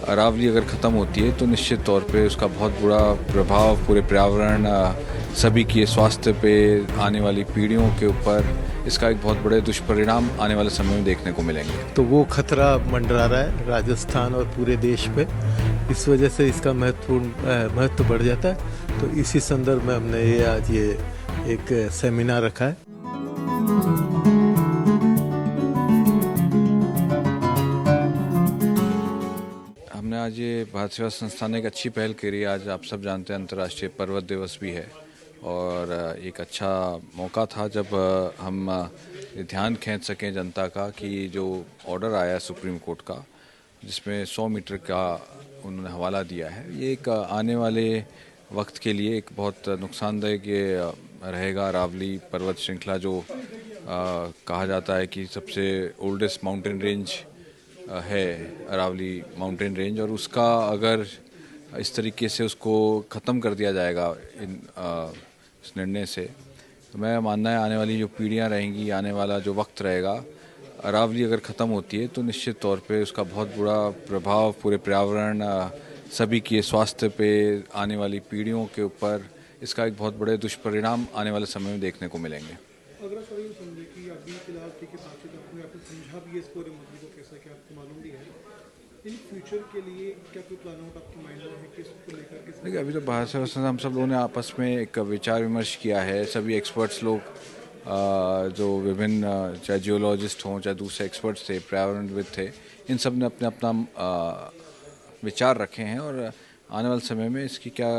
अरावली अगर ख़त्म होती है तो निश्चित तौर पे उसका बहुत बुरा प्रभाव पूरे पर्यावरण सभी के स्वास्थ्य पे आने वाली पीढ़ियों के ऊपर इसका एक बहुत बड़े दुष्परिणाम आने वाले समय में देखने को मिलेंगे। तो वो खतरा मंडरा रहा है राजस्थान और पूरे देश पे। इस वजह से इसका महत्व बढ़ जाता है। तो इसी संदर्भ में हमने आज ये एक सेमिनार रखा है। हमने आज ये भारत सेवा संस्थान ने एक अच्छी पहल करी। आज आप सब जानते हैं अंतर्राष्ट्रीय पर्वत दिवस भी है और एक अच्छा मौका था जब हम ध्यान खींच सकें जनता का कि जो ऑर्डर आया है सुप्रीम कोर्ट का, जिसमें 100 मीटर का उन्होंने हवाला दिया है, ये एक आने वाले वक्त के लिए एक बहुत नुकसानदायक ये रहेगा। अरावली पर्वत श्रृंखला जो कहा जाता है कि सबसे ओल्डेस्ट माउंटेन रेंज है अरावली माउंटेन रेंज, और उसका अगर इस तरीके से उसको ख़त्म कर दिया जाएगा इस निर्णय से, तो मैं मानना है आने वाली जो पीढ़ियां रहेंगी, आने वाला जो वक्त रहेगा, अरावली अगर ख़त्म होती है तो निश्चित तौर पे उसका बहुत बुरा प्रभाव पूरे पर्यावरण सभी के स्वास्थ्य पे आने वाली पीढ़ियों के ऊपर इसका एक बहुत बड़े दुष्परिणाम आने वाले समय में देखने को मिलेंगे। अगर सर ये समझे कि अभी फिलहाल ठीक है, बातचीत आपने आपने समझा भी है इस पूरे मुद्दे को कैसा, क्या आपको मालूम भी है इन फ्यूचर के लिए क्या कोई प्लान आउट आपके माइंड में है कि इसको लेकर के? देखिए, अभी तो भारत सेवा संस्थान हम सब लोगों ने आपस में एक विचार विमर्श किया है। सभी एक्सपर्ट्स लोग जो विभिन्न चाहे जियोलॉजिस्ट हों चाहे दूसरे एक्सपर्ट्स थे, पर्यावरणविद थे, इन सब ने अपने अपना विचार रखे हैं और आने वाले समय में इसकी क्या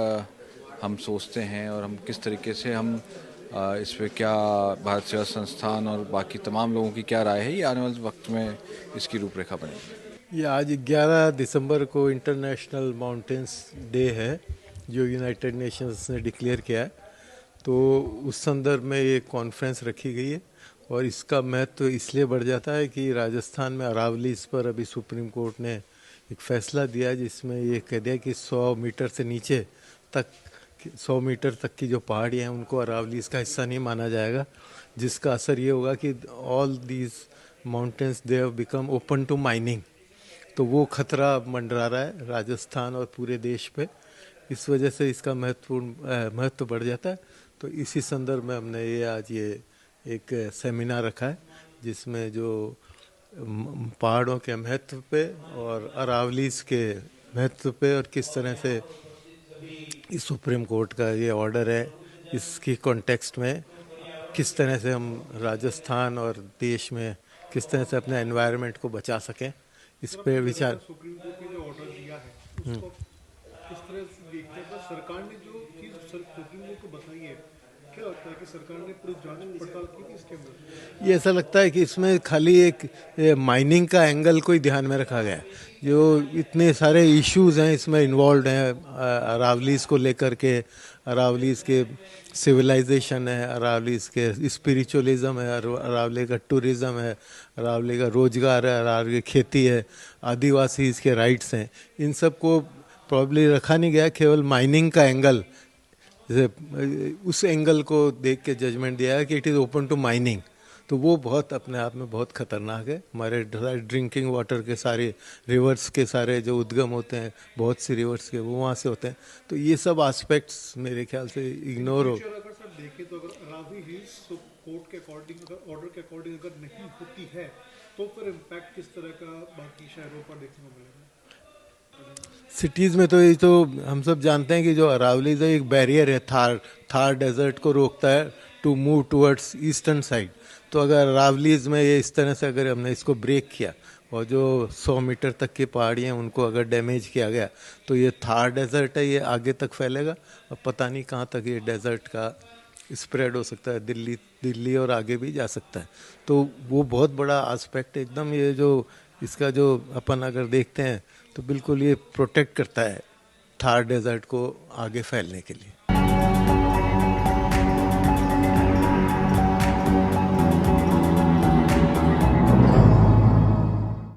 हम सोचते हैं और हम किस तरीके से हम इस पर क्या भारत सेवा संस्थान और बाकी तमाम लोगों की क्या राय है, ये आने वाले वक्त में इसकी रूपरेखा बनेगी। ये आज 11 दिसंबर को इंटरनेशनल माउंटेन्स डे है जो यूनाइटेड नेशंस ने डिक्लेयर किया है। तो उस संदर्भ में ये कॉन्फ्रेंस रखी गई है और इसका महत्व इसलिए बढ़ जाता है कि राजस्थान में अरावली इस पर अभी सुप्रीम कोर्ट ने एक फैसला दिया जिसमें ये कह दिया कि 100 मीटर से नीचे तक 100 मीटर तक की जो पहाड़ी हैं उनको अरावली इसका हिस्सा नहीं माना जाएगा, जिसका असर ये होगा कि all these mountains they have become open to mining. तो वो खतरा मंडरा रहा है राजस्थान और पूरे देश पे। इस वजह से इसका महत्व बढ़ जाता है। तो इसी संदर्भ में हमने ये आज ये एक सेमिनार रखा है जिसमें जो पहाड़ों के महत्व पे और अरावलीज के महत्व पे और किस तरह से इस सुप्रीम कोर्ट का ये ऑर्डर है, इसकी कॉन्टेक्स्ट में किस तरह से हम राजस्थान और देश में किस तरह से अपने एनवायरनमेंट को बचा सकें, इस पे विचार। सुप्रीम कोर्ट ने जो ऑर्डर दिया है उसको किस तरह से देखते हैं? सरकार ने जो चीज़ सुप्रीम कोर्ट को बताई है, क्या लगता है कि सरकार ने पूरी जांच पड़ताल की थी इसके अंदर? ये ऐसा लगता है कि इसमें खाली एक माइनिंग का एंगल कोई ध्यान में रखा गया है। जो इतने सारे इश्यूज हैं इसमें इन्वॉल्व हैं अरावलीज को लेकर के, अरावलीज के सिविलाइजेशन है, अरावलीज के स्पिरिचुअलिज्म है, अरावली का टूरिज़्म है, अरावली का रोजगार है, अरावली की खेती है, आदिवासी इसके राइट्स हैं। इन सब को प्रॉब्ली रखा नहीं गया, केवल माइनिंग का एंगल, जैसे उस एंगल को देख के जजमेंट दिया है कि it is open to mining. तो वो बहुत अपने आप में बहुत ख़तरनाक है। हमारे ड्रिंकिंग वाटर के सारे रिवर्स के सारे जो उद्गम होते हैं, बहुत सी रिवर्स के, वो वहाँ से होते हैं। तो ये सब एस्पेक्ट्स मेरे ख्याल से इग्नोर हो। अगर सर देखें तो अगर अरावली हिल्स कोर्ट के अकॉर्डिंग, अगर ऑर्डर के अकॉर्डिंग अगर नहीं होती है तो फिर इम्पैक्ट किस तरह का बाकी शहरों पर देखने को मिलेगा? सिटीज़ में तो ये तो हम सब जानते हैं कि जो अरावली जो एक बैरियर है, थार डेजर्ट को रोकता है to move towards eastern side. तो अगर अरावलीज में ये इस तरह से अगर हमने इसको ब्रेक किया और जो 100 मीटर तक की पहाड़ियाँ उनको अगर डैमेज किया गया तो ये थार डेजर्ट है, ये आगे तक फैलेगा और पता नहीं कहाँ तक ये डेजर्ट का स्प्रेड हो सकता है, दिल्ली और आगे भी जा सकता है। तो वो बहुत बड़ा एस्पेक्ट एकदम, ये जो इसका जो अपन अगर देखते हैं तो बिल्कुल ये प्रोटेक्ट करता है थार डेजर्ट को आगे फैलने के लिए।